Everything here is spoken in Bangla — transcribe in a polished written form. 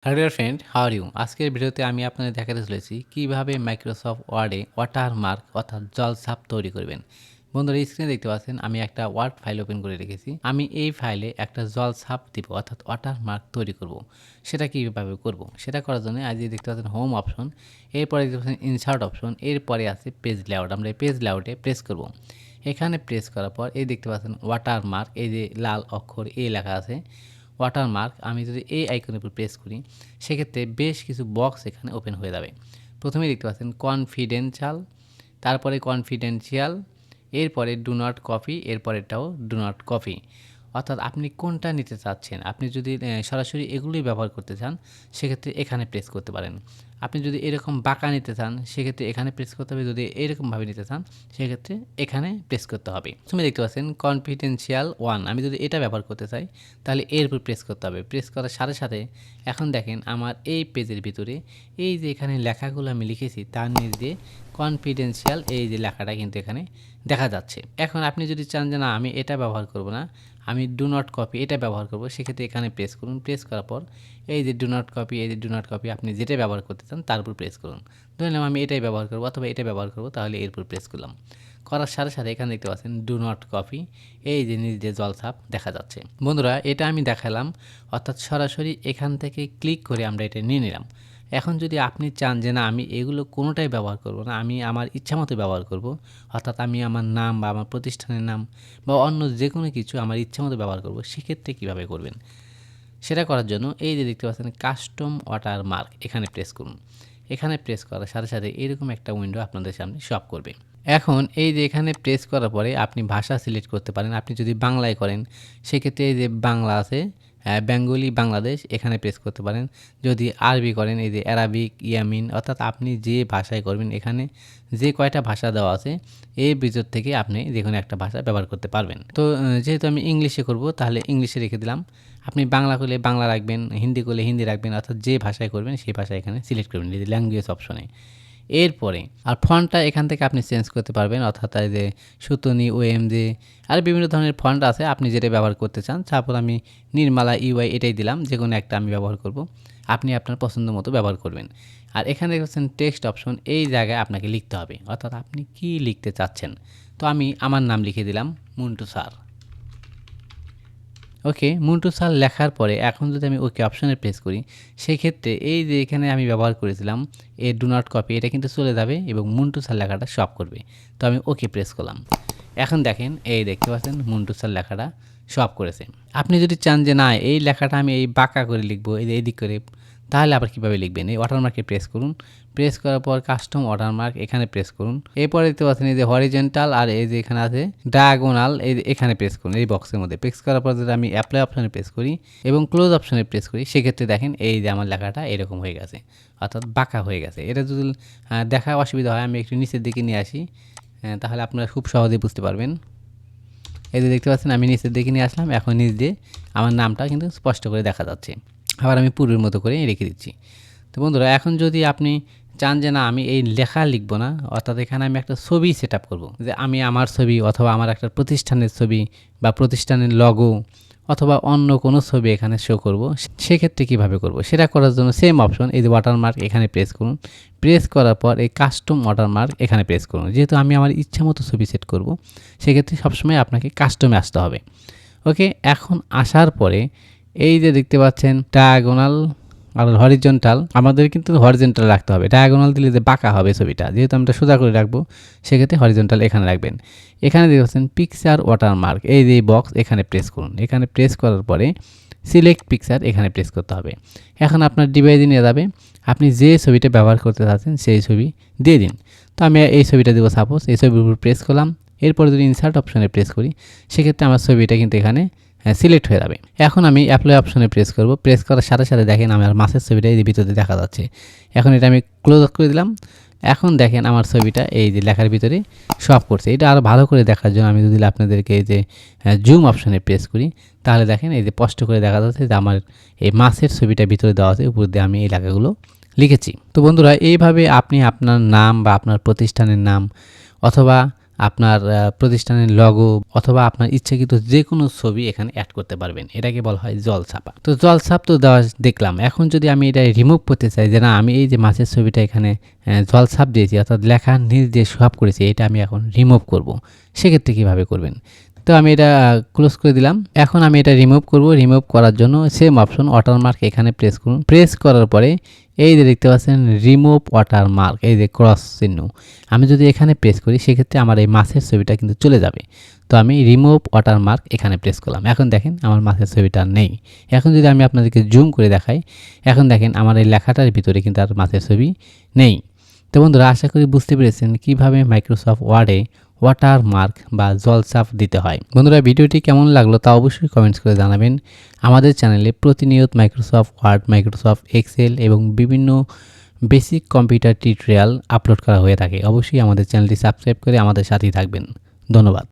Hello dear friend, how are you? আজকের ভিডিওতে আমি আপনাদের দেখাতে চলেছি কিভাবে মাইক্রোসফট ওয়ার্ডে ওয়াটারমার্ক অর্থাৎ জলছাপ তৈরি করবেন। বন্ধুরা, স্ক্রিনে দেখতে পাচ্ছেন আমি একটা ওয়ার্ড ফাইল ওপেন করে রেখেছি। আমি এই ফাইলে একটা জলছাপ দিব অর্থাৎ ওয়াটারমার্ক তৈরি করব। সেটা কীভাবে করব? সেটা করার জন্য আজ দেখতে পাচ্ছেন হোম অপশন, এরপরে দেখতে পাচ্ছেন ইনসার্ট অপশন, এরপরে আছে পেজ লেআউট। আমরা এই পেজ লেআউটে প্রেস করব। এখানে প্রেস করার পর এই দেখতে পাচ্ছেন ওয়াটারমার্ক, এই যে লাল অক্ষর এ লেখা আছে ওয়াটারমার্ক। আমি যদি এই আইকনের উপর প্রেস করি সেক্ষেত্রে বেশ কিছু বক্স এখানে ওপেন হয়ে যাবে। প্রথমেই দেখতে পাচ্ছেন কনফিডেন্সিয়াল, তারপরে কনফিডেন্সিয়াল, এরপরে ডু নট কপি, এরপরেরটাও ডু নট কপি। অর্থাৎ আপনি কোনটা নিতে চাচ্ছেন। আপনি যদি সরাসরি এগুলোই ব্যবহার করতে চান সেক্ষেত্রে এখানে প্রেস করতে পারেন। আপনি যদি এরকম বাঁকা নিতে চান সেক্ষেত্রে এখানে প্রেস করতে হবে। যদি এরকমভাবে নিতে চান সেক্ষেত্রে এখানে প্রেস করতে হবে। তুমি দেখতে পাচ্ছেন কনফিডেন্সিয়াল 1, আমি যদি এটা ব্যবহার করতে চাই তাহলে এর উপর প্রেস করতে হবে। প্রেস করার সাথে সাথে এখন দেখেন আমার এই পেজের ভিতরে এই যে এখানে লেখাগুলো আমি লিখেছি তার নিচ দিয়ে কনফিডেন্সিয়াল এই যে লেখাটা কিন্তু এখানে দেখা যাচ্ছে। এখন আপনি যদি চান যে না আমি এটা ব্যবহার করব না, আমি ডু নট কপি এটা ব্যবহার করব, সেক্ষেত্রে এখানে প্রেস করুন। প্রেস করার পর এই যে ডু নট কপি, এই যে ডু নট কপি আপনি যেটা ব্যবহার করতে চান তার উপর প্রেস করুন। ধরে নিলাম আমি এটাই ব্যবহার করব অথবা এটা ব্যবহার করব, তাহলে এর উপর প্রেস করলাম। করার সাথে সাথে এখানে দেখতে পাচ্ছেন ডু নট কপি, এই যে নিজ দিয়ে জলছাপ দেখা যাচ্ছে। বন্ধুরা, এটা আমি দেখালাম, অর্থাৎ সরাসরি এখান থেকে ক্লিক করে আমরা এটা নিয়ে নিলাম। এখন যদি আপনি চান যে না আমি এগুলো কোনোটাই ব্যবহার করব না, আমি আমার ইচ্ছামতো ব্যবহার করব, অর্থাৎ আমি আমার নাম বা আমার প্রতিষ্ঠানের নাম বা অন্য যে কোনো কিছু আমার ইচ্ছামতো ব্যবহার করব, সেক্ষেত্রে কীভাবে করবেন? সেটা করার জন্য এই যে দেখতে পাচ্ছেন কাস্টম ওয়াটারমার্ক, এখানে প্রেস করুন। এখানে প্রেস করার সাথে সাথে এরকম একটা উইন্ডো আপনাদের সামনে শো আপ করবে। এখন এই যে এখানে প্রেস করার পরে আপনি ভাষা সিলেক্ট করতে পারেন। আপনি যদি বাংলায় করেন সেক্ষেত্রে এই যে বাংলা আছে, বেঙ্গলি বাংলাদেশ, এখানে প্রেস করতে পারেন। যদি আরবি করেন এই যে অ্যারাবিক ইয়ামিন, অর্থাৎ আপনি যে ভাষায় করবেন এখানে যে কয়টা ভাষা দেওয়া আছে এর ভিতর থেকে আপনি যে কোনো একটা ভাষা ব্যবহার করতে পারবেন। তো যেহেতু আমি ইংলিশে করব তাহলে ইংলিশে রেখে দিলাম। আপনি বাংলা করলে বাংলা রাখবেন, হিন্দি করলে হিন্দি রাখবেন, অর্থাৎ যে ভাষায় করবেন সেই ভাষা এখানে সিলেক্ট করবেন এই যে ল্যাঙ্গুয়েজ অপশনে। এরপরে আর ফন্টটা এখান থেকে আপনি চেঞ্জ করতে পারবেন, অর্থাৎ এই যে সুতনি, ওএমজি আর বিভিন্ন ধরনের ফন্ট আছে আপনি যেটা ব্যবহার করতে চান। তারপর আমি নির্মালা ইউআই এটাই দিলাম, যে কোনো একটা আমি ব্যবহার করব। আপনি আপনার পছন্দ মতো ব্যবহার করবেন। আর এখানে দেখছেন টেক্সট অপশন, এই জায়গায় আপনাকে লিখতে হবে, অর্থাৎ আপনি কি লিখতে চাচ্ছেন। তো আমি আমার নাম লিখে দিলাম মন্টু স্যার। ওকে, মন্টু স্যার লেখার পরে এখন যদি আমি ওকে অপশনে প্রেস করি সেক্ষেত্রে এই যে এখানে আমি ব্যবহার করেছিলাম এ ডু নট কপি, এটা কিন্তু চলে যাবে এবং মন্টু স্যার লেখাটা শো আপ করবে। তো আমি ওকে প্রেস করলাম। এখন দেখেন এই দেখতে পাচ্ছেন মন্টু স্যার লেখাটা শো আপ করেছে। আপনি যদি চান যে না এই লেখাটা আমি এই বাঁকা করে লিখবো, এই যে এদিক করে, তাহলে আবার কীভাবে লিখবেন? এই ওয়াটারমার্কে প্রেস করুন। প্রেস করার পর কাস্টম ওয়াটারমার্ক এখানে প্রেস করুন। এরপরে দেখতে পাচ্ছেন এই যে হরিজেন্টাল আর এই যে এখানে আছে ডায়াগোনাল, এই এখানে প্রেস করুন এই বক্সের মধ্যে। প্রেস করার পর যদি আমি অ্যাপ্লাই অপশনে প্রেস করি এবং ক্লোজ অপশনে প্রেস করি সেক্ষেত্রে দেখেন এই যে আমার লেখাটা এরকম হয়ে গেছে, অর্থাৎ বাঁকা হয়ে গেছে। এটা যদি দেখা অসুবিধা হয় আমি একটু নিচের দিকে নিয়ে আসি, তাহলে আপনারা খুব সহজেই বুঝতে পারবেন। এই যে দেখতে পাচ্ছেন আমি নিচের দিকে নিয়ে আসলাম, এখন নিচ দিয়ে আমার নামটা কিন্তু স্পষ্ট করে দেখা যাচ্ছে। আবার আমি পূর্বের মতো করে রেখে দিচ্ছি। তো বন্ধুরা, এখন যদি আপনি চান যে না আমি এই লেখা লিখব না, অর্থাৎ এখানে আমি একটা ছবি সেট আপ করবো, যে আমি আমার ছবি অথবা আমার একটা প্রতিষ্ঠানের ছবি বা প্রতিষ্ঠানের লগো অথবা অন্য কোনো ছবি এখানে শো করব, সেক্ষেত্রে কীভাবে করব? সেটা করার জন্য সেম অপশন এই যে ওয়াটারমার্ক এখানে প্রেস করুন। প্রেস করার পর এই কাস্টম ওয়াটারমার্ক এখানে প্রেস করুন। যেহেতু আমি আমার ইচ্ছা মতো ছবি সেট করব সেক্ষেত্রে সবসময় আপনাকে কাস্টমে আসতে হবে। ওকে, এখন আসার পরে এই যে দেখতে পাচ্ছেন ডায়াগোনাল আর হরিজন্টাল, আমাদের কিন্তু হরিজন্টাল রাখতে হবে। ডায়াগোনাল দিলে যে বাঁকা হবে ছবিটা, যেহেতু আমরা সোজা করে রাখবো সেক্ষেত্রে হরিজন্টাল এখানে রাখবেন। এখানে দেখছেন পিকচার ওয়াটারমার্ক, এই যে বক্স এখানে প্রেস করুন। এখানে প্রেস করার পরে সিলেক্ট পিকচার এখানে প্রেস করতে হবে। এখন আপনার ডিভাইসে নিয়ে যাবে, আপনি যে ছবিটা ব্যবহার করতে চাচ্ছেন সেই ছবি দিয়ে দিন। তো আমি এই ছবিটা দেবো, সাপোজ এই ছবির উপর প্রেস করলাম। এরপর যদি ইনসার্ট অপশনে প্রেস করি সেক্ষেত্রে আমার ছবিটা কিন্তু এখানে সিলেক্ট হয়ে যাবে। এখন আমি অ্যাপ্লাই অপশনে প্রেস করব। প্রেস করার সাথে সাথে দেখেন আমার মাছের ছবিটা এই ভিতরে দেখা যাচ্ছে। এখন এটা আমি ক্লোজ করে দিলাম। এখন দেখেন আমার ছবিটা এই যে লেখার ভিতরে শো আপ করছে। এটা আরও ভালো করে দেখার জন্য আমি যদি আপনাদেরকে এই যে জুম অপশনে প্রেস করি তাহলে দেখেন এই যে স্পষ্ট করে দেখা যাচ্ছে যে আমার এই মাছের ছবিটা ভিতরে দেওয়া আছে, উপর দিয়ে আমি এই লেখাগুলো লিখেছি। তো বন্ধুরা, এইভাবে আপনি আপনার নাম বা আপনার প্রতিষ্ঠানের নাম অথবা আপনার প্রতিষ্ঠানের লগো অথবা আপনার ইচ্ছাকৃত যে কোনো ছবি এখানে অ্যাড করতে পারবেন। এটাকে বলা হয় জলছাপা। তো জলছাপ তো দেওয়া দেখলাম। এখন যদি আমি এটা রিমুভ করতে চাই যে না আমি এই যে মাছের ছবিটা এখানে জলছাপ দিয়েছি অর্থাৎ লেখার নিচ দিয়ে সোয়াপ করেছি এটা আমি এখন রিমুভ করব। সেক্ষেত্রে কীভাবে করবেন? তো আমি এটা ক্লোজ করে দিলাম। এখন আমি এটা রিমুভ করব। রিমুভ করার জন্য সেম অপশন ওয়াটারমার্ক এখানে প্রেস করুন। প্রেস করার পরে এই যে দেখতে পাচ্ছেন রিমুভ ওয়াটারমার্ক, এই যে ক্রস চিহ্ন, আমি যদি এখানে প্রেস করি সেক্ষেত্রে আমার এই মাছের ছবিটা কিন্তু চলে যাবে। তো আমি রিমুভ ওয়াটারমার্ক এখানে প্রেস করলাম। এখন দেখেন আমার মাছের ছবিটা নেই। এখন যদি আমি আপনাদেরকে জুম করে দেখাই, এখন দেখেন আমার এই লেখাটার ভিতরে কিন্তু আর মাছের ছবি নেই। তো বন্ধুরা আশা করি বুঝতে পেরেছেন কিভাবে মাইক্রোসফট ওয়ার্ডে ওয়াটারমার্ক বা জলছাপ দিতে হয়। বন্ধুরা ভিডিওটি কেমন লাগলো তা অবশ্যই কমেন্টস করে জানাবেন। আমাদের চ্যানেলে প্রতিনিয়ত মাইক্রোসফট ওয়ার্ড, মাইক্রোসফট এক্সেল এবং বিভিন্ন বেসিক কম্পিউটার টিউটোরিয়াল আপলোড করা হয়ে থাকে। অবশ্যই আমাদের চ্যানেলটি সাবস্ক্রাইব করে আমাদের সাথেই থাকবেন। ধন্যবাদ।